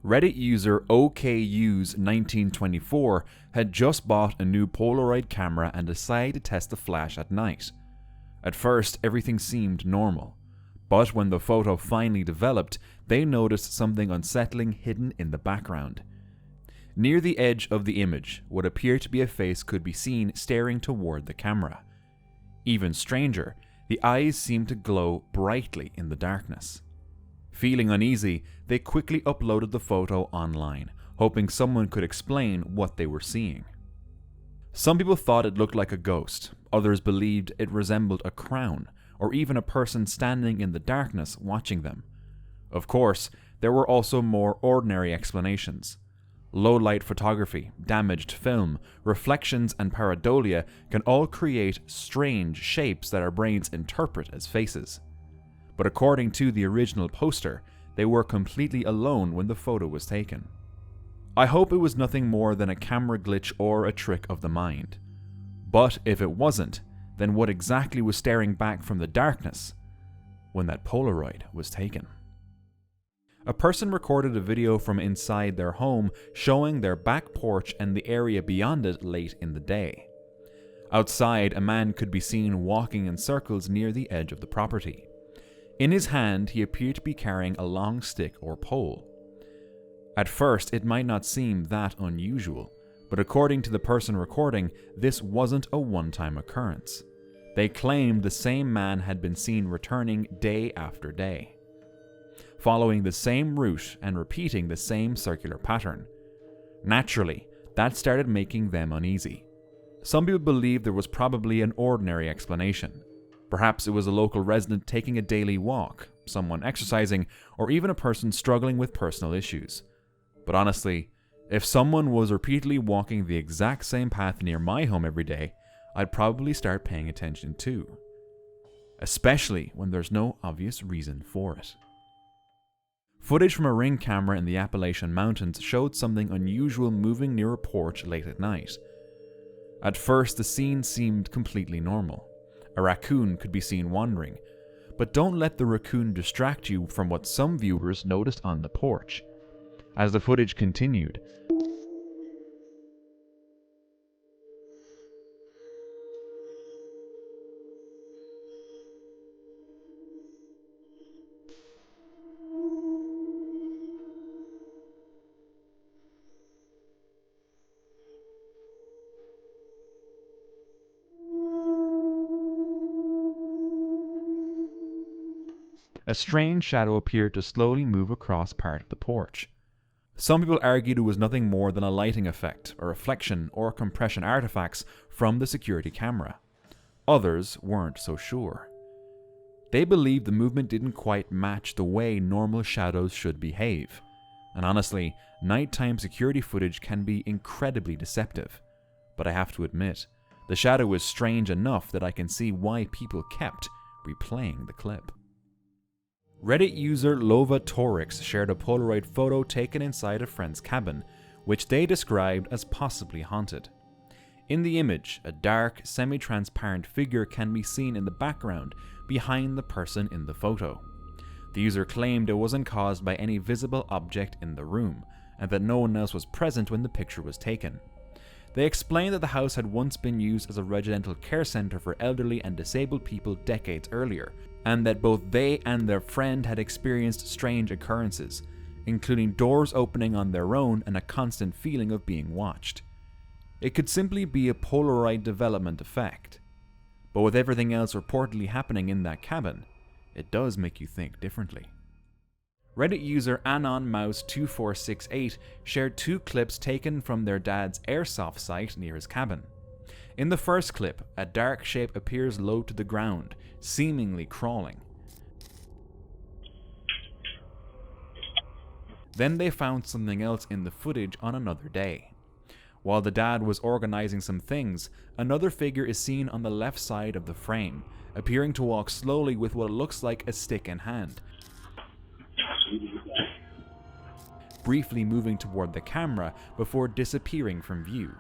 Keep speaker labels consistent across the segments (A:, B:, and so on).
A: Reddit user OKUs1924 had just bought a new Polaroid camera and decided to test the flash at night. At first, everything seemed normal, but when the photo finally developed, they noticed something unsettling hidden in the background. Near the edge of the image, what appeared to be a face could be seen staring toward the camera. Even stranger, the eyes seemed to glow brightly in the darkness. Feeling uneasy, they quickly uploaded the photo online, hoping someone could explain what they were seeing. Some people thought it looked like a ghost, others believed it resembled a crown, or even a person standing in the darkness watching them. Of course, there were also more ordinary explanations. Low-light photography, damaged film, reflections and pareidolia can all create strange shapes that our brains interpret as faces. But according to the original poster, they were completely alone when the photo was taken. I hope it was nothing more than a camera glitch or a trick of the mind. But if it wasn't, then what exactly was staring back from the darkness when that Polaroid was taken? A person recorded a video from inside their home showing their back porch and the area beyond it late in the day. Outside, a man could be seen walking in circles near the edge of the property. In his hand, he appeared to be carrying a long stick or pole. At first, it might not seem that unusual, but according to the person recording, this wasn't a one-time occurrence. They claimed the same man had been seen returning day after day, following the same route and repeating the same circular pattern. Naturally, that started making them uneasy. Some people believed there was probably an ordinary explanation. Perhaps it was a local resident taking a daily walk, someone exercising, or even a person struggling with personal issues. But honestly, if someone was repeatedly walking the exact same path near my home every day, I'd probably start paying attention too. Especially when there's no obvious reason for it. Footage from a Ring camera in the Appalachian Mountains showed something unusual moving near a porch late at night. At first, the scene seemed completely normal. A raccoon could be seen wandering, but don't let the raccoon distract you from what some viewers noticed on the porch. As the footage continued, a strange shadow appeared to slowly move across part of the porch. Some people argued it was nothing more than a lighting effect, a reflection, or compression artifacts from the security camera. Others weren't so sure. They believed the movement didn't quite match the way normal shadows should behave. And honestly, nighttime security footage can be incredibly deceptive. But I have to admit, the shadow was strange enough that I can see why people kept replaying the clip. Reddit user Lova Torix shared a Polaroid photo taken inside a friend's cabin, which they described as possibly haunted. In the image, a dark, semi-transparent figure can be seen in the background behind the person in the photo. The user claimed it wasn't caused by any visible object in the room, and that no one else was present when the picture was taken. They explained that the house had once been used as a residential care center for elderly and disabled people decades earlier, and that both they and their friend had experienced strange occurrences, including doors opening on their own and a constant feeling of being watched. It could simply be a Polaroid development effect. But with everything else reportedly happening in that cabin, it does make you think differently. Reddit user AnonMouse2468 shared 2 clips taken from their dad's Airsoft site near his cabin. In the first clip, a dark shape appears low to the ground, seemingly crawling. Then they found something else in the footage on another day. While the dad was organizing some things, another figure is seen on the left side of the frame, appearing to walk slowly with what looks like a stick in hand, briefly moving toward the camera before disappearing from view.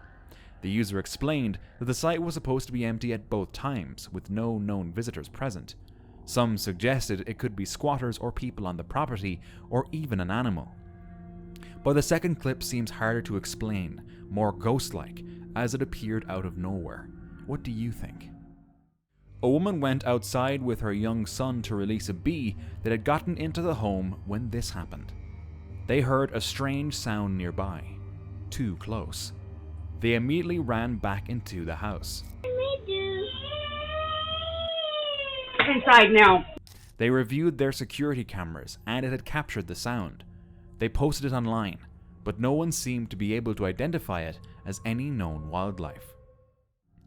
A: The user explained that the site was supposed to be empty at both times, with no known visitors present. Some suggested it could be squatters or people on the property, or even an animal. But the second clip seems harder to explain, more ghost-like, as it appeared out of nowhere. What do you think? A woman went outside with her young son to release a bee that had gotten into the home when this happened. They heard a strange sound nearby, too close. They immediately ran back into the house.
B: Inside now.
A: They reviewed their security cameras and it had captured the sound. They posted it online, but no one seemed to be able to identify it as any known wildlife.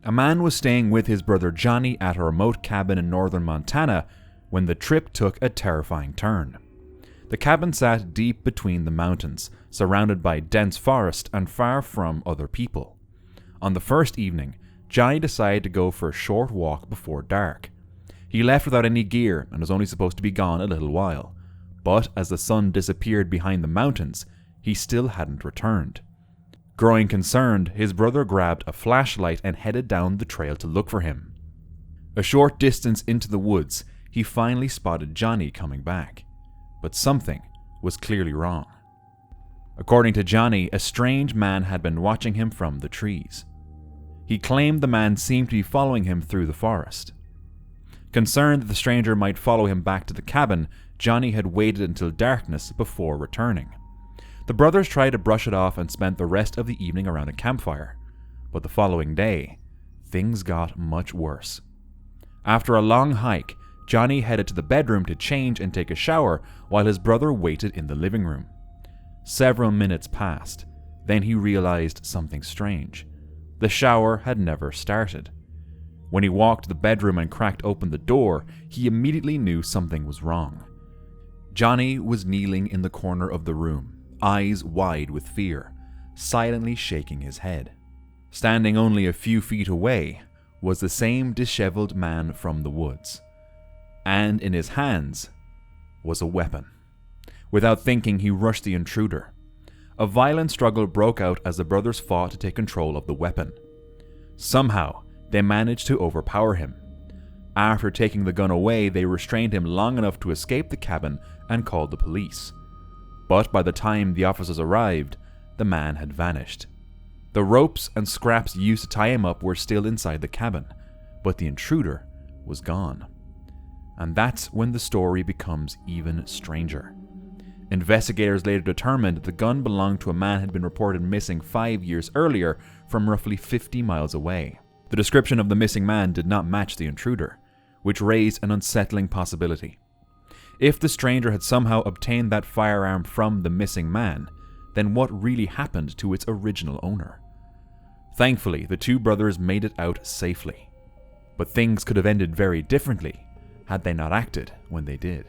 A: A man was staying with his brother Johnny at a remote cabin in northern Montana when the trip took a terrifying turn. The cabin sat deep between the mountains, surrounded by dense forest and far from other people. On the first evening, Johnny decided to go for a short walk before dark. He left without any gear and was only supposed to be gone a little while, but as the sun disappeared behind the mountains, he still hadn't returned. Growing concerned, his brother grabbed a flashlight and headed down the trail to look for him. A short distance into the woods, he finally spotted Johnny coming back, but something was clearly wrong. According to Johnny, a strange man had been watching him from the trees. He claimed the man seemed to be following him through the forest. Concerned that the stranger might follow him back to the cabin, Johnny had waited until darkness before returning. The brothers tried to brush it off and spent the rest of the evening around a campfire. But the following day, things got much worse. After a long hike, Johnny headed to the bedroom to change and take a shower while his brother waited in the living room. Several minutes passed. Then he realized something strange. The shower had never started. When he walked to the bedroom and cracked open the door, he immediately knew something was wrong. Johnny was kneeling in the corner of the room, eyes wide with fear, silently shaking his head. Standing only a few feet away was the same disheveled man from the woods. And in his hands was a weapon. Without thinking, he rushed the intruder. A violent struggle broke out as the brothers fought to take control of the weapon. Somehow, they managed to overpower him. After taking the gun away, they restrained him long enough to escape the cabin and called the police. But by the time the officers arrived, the man had vanished. The ropes and scraps used to tie him up were still inside the cabin, but the intruder was gone. And that's when the story becomes even stranger. Investigators later determined that the gun belonged to a man who had been reported missing 5 years earlier from roughly 50 miles away. The description of the missing man did not match the intruder, which raised an unsettling possibility. If the stranger had somehow obtained that firearm from the missing man, then what really happened to its original owner? Thankfully, the two brothers made it out safely. But things could have ended very differently had they not acted when they did.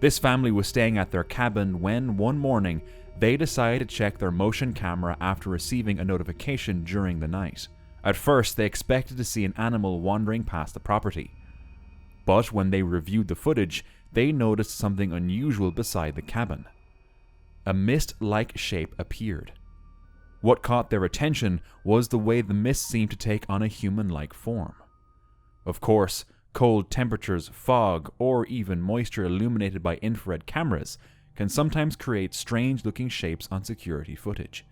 A: This family was staying at their cabin when, one morning, they decided to check their motion camera after receiving a notification during the night. At first, they expected to see an animal wandering past the property. But when they reviewed the footage, they noticed something unusual beside the cabin. A mist-like shape appeared. What caught their attention was the way the mist seemed to take on a human-like form. Of course, cold temperatures, fog, or even moisture illuminated by infrared cameras can sometimes create strange-looking shapes on security footage.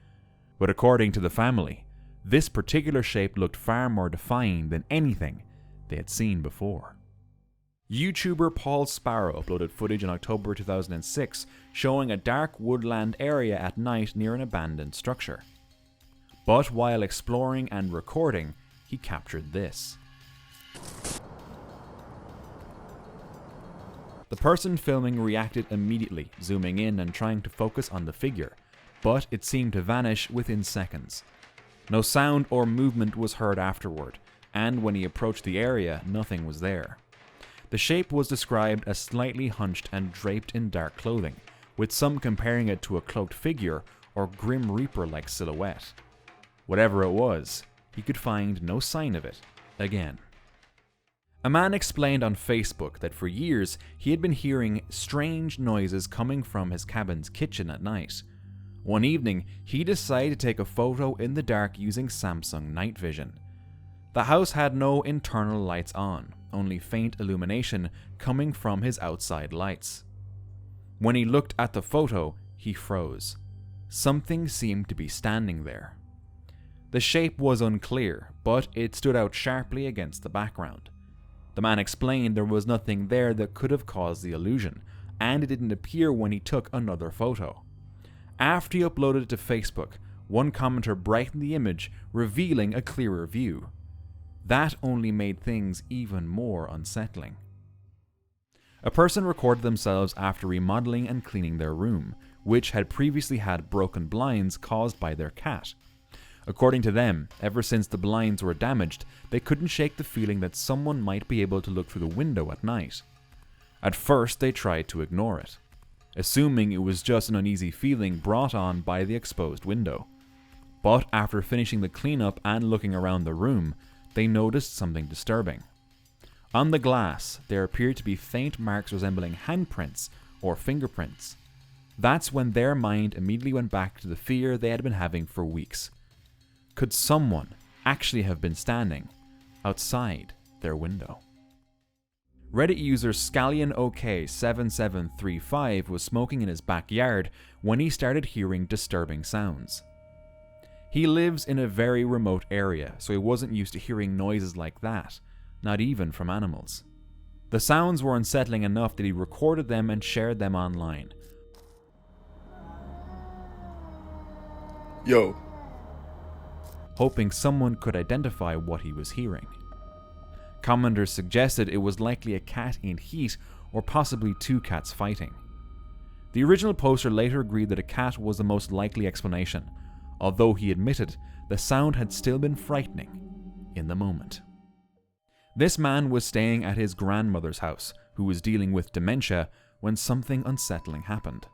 A: But according to the family, this particular shape looked far more defying than anything they had seen before. YouTuber Paul Sparrow uploaded footage in October 2006 showing a dark woodland area at night near an abandoned structure. But while exploring and recording, he captured this. The person filming reacted immediately, zooming in and trying to focus on the figure, but it seemed to vanish within seconds. No sound or movement was heard afterward, and when he approached the area, nothing was there. The shape was described as slightly hunched and draped in dark clothing, with some comparing it to a cloaked figure or Grim Reaper-like silhouette. Whatever it was, he could find no sign of it again. A man explained on Facebook that for years he had been hearing strange noises coming from his cabin's kitchen at night. One evening, he decided to take a photo in the dark using Samsung night vision. The house had no internal lights on, only faint illumination coming from his outside lights. When he looked at the photo, he he froze. Something seemed to be standing there. The shape was unclear, but it stood out sharply against the background. The man explained there was nothing there that could have caused the illusion, and it didn't appear when he took another photo. After he uploaded it to Facebook, one commenter brightened the image, revealing a clearer view. That only made things even more unsettling. A person recorded themselves after remodeling and cleaning their room, which had previously had broken blinds caused by their cat. According to them, ever since the blinds were damaged, they couldn't shake the feeling that someone might be able to look through the window at night. At first, they tried to ignore it, assuming it was just an uneasy feeling brought on by the exposed window. But after finishing the cleanup and looking around the room, they noticed something disturbing. On the glass, there appeared to be faint marks resembling handprints or fingerprints. That's when their mind immediately went back to the fear they had been having for weeks. Could someone actually have been standing outside their window? Reddit user ScallionOK7735 was smoking in his backyard when he started hearing disturbing sounds. He lives in a very remote area, so he wasn't used to hearing noises like that, not even from animals. The sounds were unsettling enough that he recorded them and shared them online.
C: Yo.
A: Hoping someone could identify what he was hearing. Commenters suggested it was likely a cat in heat or possibly two cats fighting. The original poster later agreed that a cat was the most likely explanation, although he admitted the sound had still been frightening in the moment. This man was staying at his grandmother's house, who was dealing with dementia, when something unsettling happened.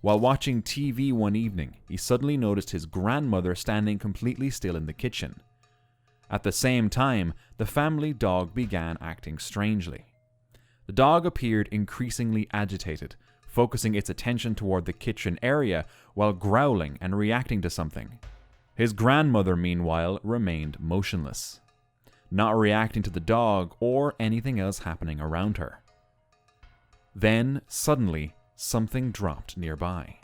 A: While watching TV one evening, he suddenly noticed his grandmother standing completely still in the kitchen. At the same time, the family dog began acting strangely. The dog appeared increasingly agitated, focusing its attention toward the kitchen area while growling and reacting to something. His grandmother, meanwhile, remained motionless, not reacting to the dog or anything else happening around her. Then, suddenly, something dropped nearby.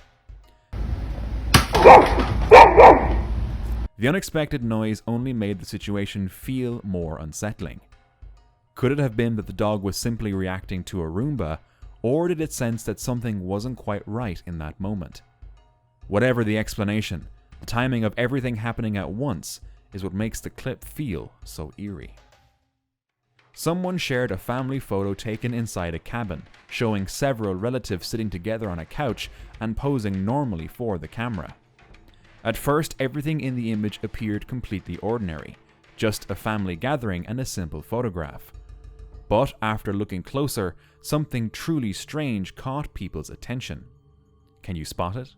A: The unexpected noise only made the situation feel more unsettling. Could it have been that the dog was simply reacting to a Roomba, or did it sense that something wasn't quite right in that moment? Whatever the explanation, the timing of everything happening at once is what makes the clip feel so eerie. Someone shared a family photo taken inside a cabin, showing several relatives sitting together on a couch and posing normally for the camera. At first, everything in the image appeared completely ordinary, just a family gathering and a simple photograph. But after looking closer, something truly strange caught people's attention. Can you spot it?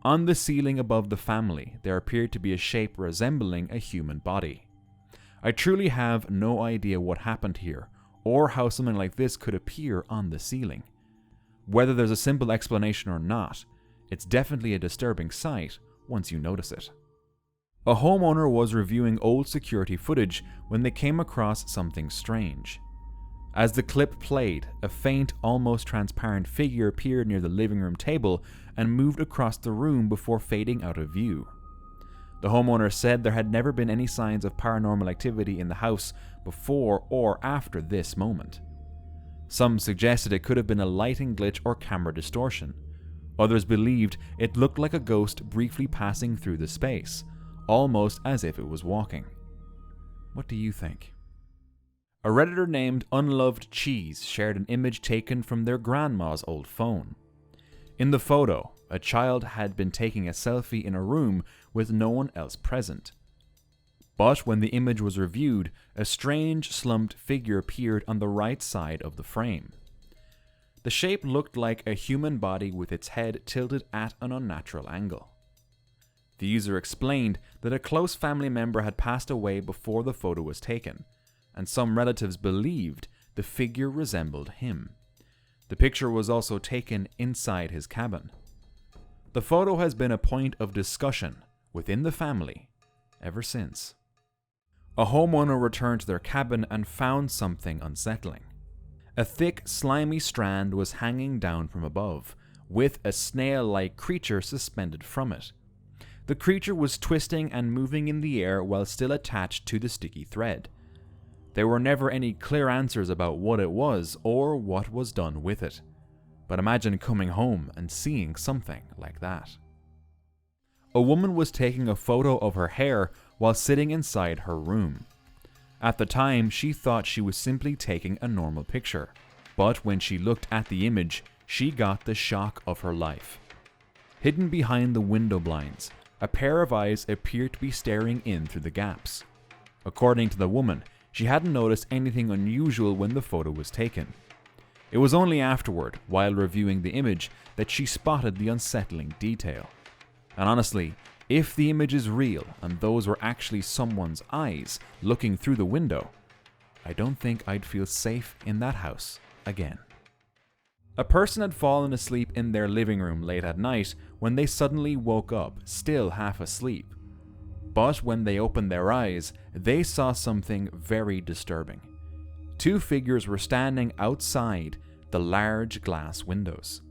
A: On the ceiling above the family, there appeared to be a shape resembling a human body. I truly have no idea what happened here, or how something like this could appear on the ceiling. Whether there's a simple explanation or not, it's definitely a disturbing sight once you notice it. A homeowner was reviewing old security footage when they came across something strange. As the clip played, a faint, almost transparent figure appeared near the living room table and moved across the room before fading out of view. The homeowner said there had never been any signs of paranormal activity in the house before or after this moment. Some suggested it could have been a lighting glitch or camera distortion. Others believed it looked like a ghost briefly passing through the space, almost as if it was walking. What do you think? A Redditor named Unloved Cheese shared an image taken from their grandma's old phone. In the photo, a child had been taking a selfie in a room with no one else present. But when the image was reviewed, a strange slumped figure appeared on the right side of the frame. The shape looked like a human body with its head tilted at an unnatural angle. The user explained that a close family member had passed away before the photo was taken, and some relatives believed the figure resembled him. The picture was also taken inside his cabin. The photo has been a point of discussion within the family ever since. A homeowner returned to their cabin and found something unsettling. A thick, slimy strand was hanging down from above, with a snail-like creature suspended from it. The creature was twisting and moving in the air while still attached to the sticky thread. There were never any clear answers about what it was or what was done with it. But imagine coming home and seeing something like that. A woman was taking a photo of her hair while sitting inside her room. At the time, she thought she was simply taking a normal picture, but when she looked at the image, she got the shock of her life. Hidden behind the window blinds, a pair of eyes appeared to be staring in through the gaps. According to the woman, she hadn't noticed anything unusual when the photo was taken. It was only afterward, while reviewing the image, that she spotted the unsettling detail. And honestly, if the image is real and those were actually someone's eyes looking through the window, I don't think I'd feel safe in that house again. A person had fallen asleep in their living room late at night when they suddenly woke up, still half asleep. But when they opened their eyes, they saw something very disturbing. Two figures were standing outside the large glass windows.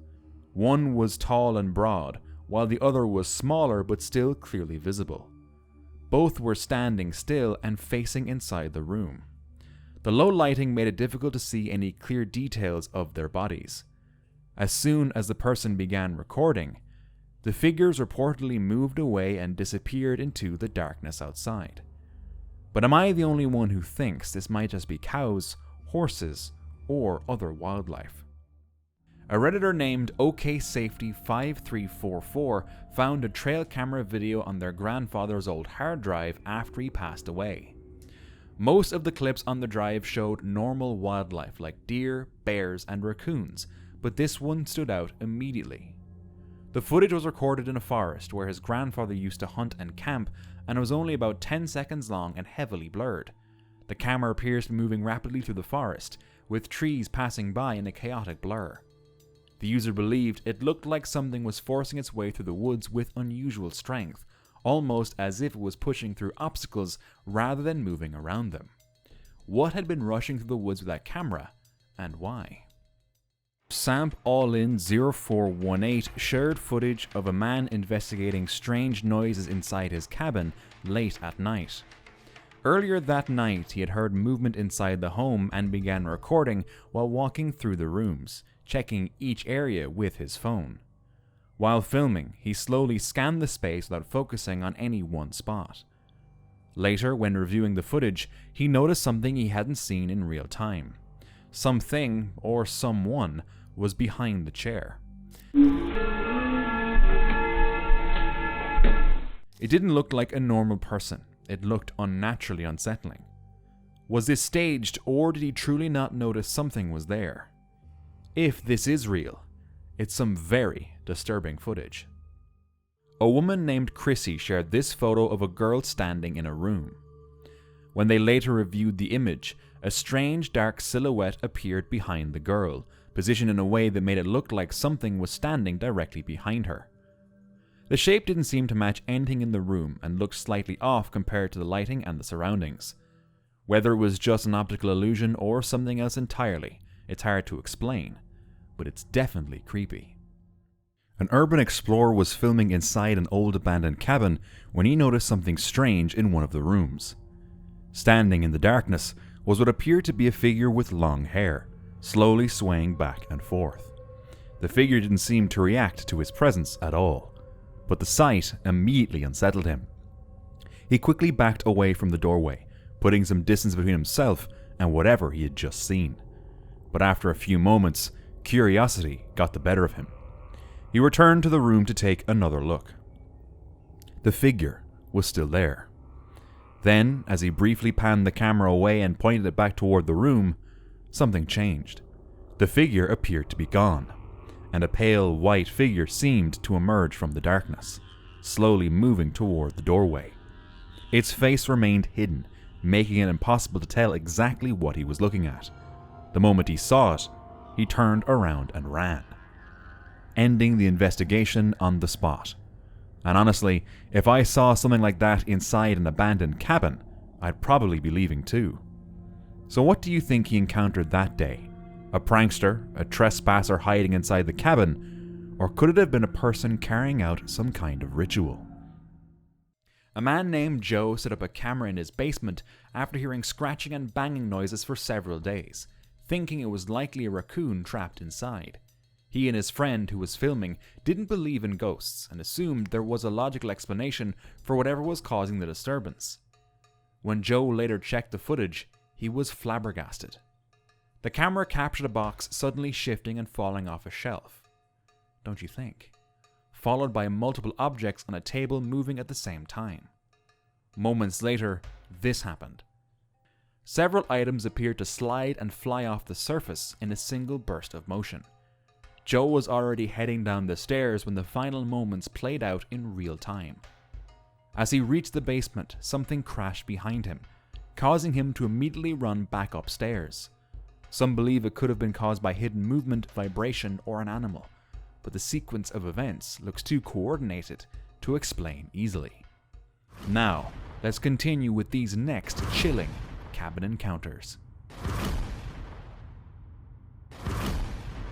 A: One was tall and broad, while the other was smaller but still clearly visible. Both were standing still and facing inside the room. The low lighting made it difficult to see any clear details of their bodies. As soon as the person began recording, the figures reportedly moved away and disappeared into the darkness outside. But am I the only one who thinks this might just be cows, horses, or other wildlife? A Redditor named OKSafety5344 found a trail camera video on their grandfather's old hard drive after he passed away. Most of the clips on the drive showed normal wildlife like deer, bears, and raccoons, but this one stood out immediately. The footage was recorded in a forest where his grandfather used to hunt and camp, and it was only about 10 seconds long and heavily blurred. The camera appears to be moving rapidly through the forest, with trees passing by in a chaotic blur. The user believed it looked like something was forcing its way through the woods with unusual strength, almost as if it was pushing through obstacles rather than moving around them. What had been rushing through the woods with that camera, and why? Samp All-In 0418 shared footage of a man investigating strange noises inside his cabin late at night. Earlier that night, he had heard movement inside the home and began recording while walking through the rooms, checking each area with his phone. While filming, he slowly scanned the space without focusing on any one spot. Later, when reviewing the footage, he noticed something he hadn't seen in real time. Something, or someone, was behind the chair. It didn't look like a normal person. It looked unnaturally unsettling. Was this staged, or did he truly not notice something was there? If this is real, it's some very disturbing footage. A woman named Chrissy shared this photo of a girl standing in a room. When they later reviewed the image, a strange dark silhouette appeared behind the girl, positioned in a way that made it look like something was standing directly behind her. The shape didn't seem to match anything in the room and looked slightly off compared to the lighting and the surroundings. Whether it was just an optical illusion or something else entirely, it's hard to explain, but it's definitely creepy. An urban explorer was filming inside an old abandoned cabin when he noticed something strange in one of the rooms. Standing in the darkness was what appeared to be a figure with long hair, slowly swaying back and forth. The figure didn't seem to react to his presence at all, but the sight immediately unsettled him. He quickly backed away from the doorway, putting some distance between himself and whatever he had just seen. But after a few moments, curiosity got the better of him. He returned to the room to take another look. The figure was still there. Then, as he briefly panned the camera away and pointed it back toward the room, something changed. The figure appeared to be gone, and a pale white figure seemed to emerge from the darkness, slowly moving toward the doorway. Its face remained hidden, making it impossible to tell exactly what he was looking at. The moment he saw it, he turned around and ran, ending the investigation on the spot. And honestly, if I saw something like that inside an abandoned cabin, I'd probably be leaving too. So what do you think he encountered that day? A prankster, a trespasser hiding inside the cabin, or could it have been a person carrying out some kind of ritual? A man named Joe set up a camera in his basement after hearing scratching and banging noises for several days, thinking it was likely a raccoon trapped inside. He and his friend who was filming didn't believe in ghosts and assumed there was a logical explanation for whatever was causing the disturbance. When Joe later checked the footage, he was flabbergasted. The camera captured a box suddenly shifting and falling off a shelf. Don't you think? Followed by multiple objects on a table moving at the same time. Moments later, this happened. Several items appeared to slide and fly off the surface in a single burst of motion. Joe was already heading down the stairs when the final moments played out in real time. As he reached the basement, something crashed behind him, causing him to immediately run back upstairs. Some believe it could have been caused by hidden movement, vibration, or an animal, but the sequence of events looks too coordinated to explain easily. Now, let's continue with these next chilling cabin encounters.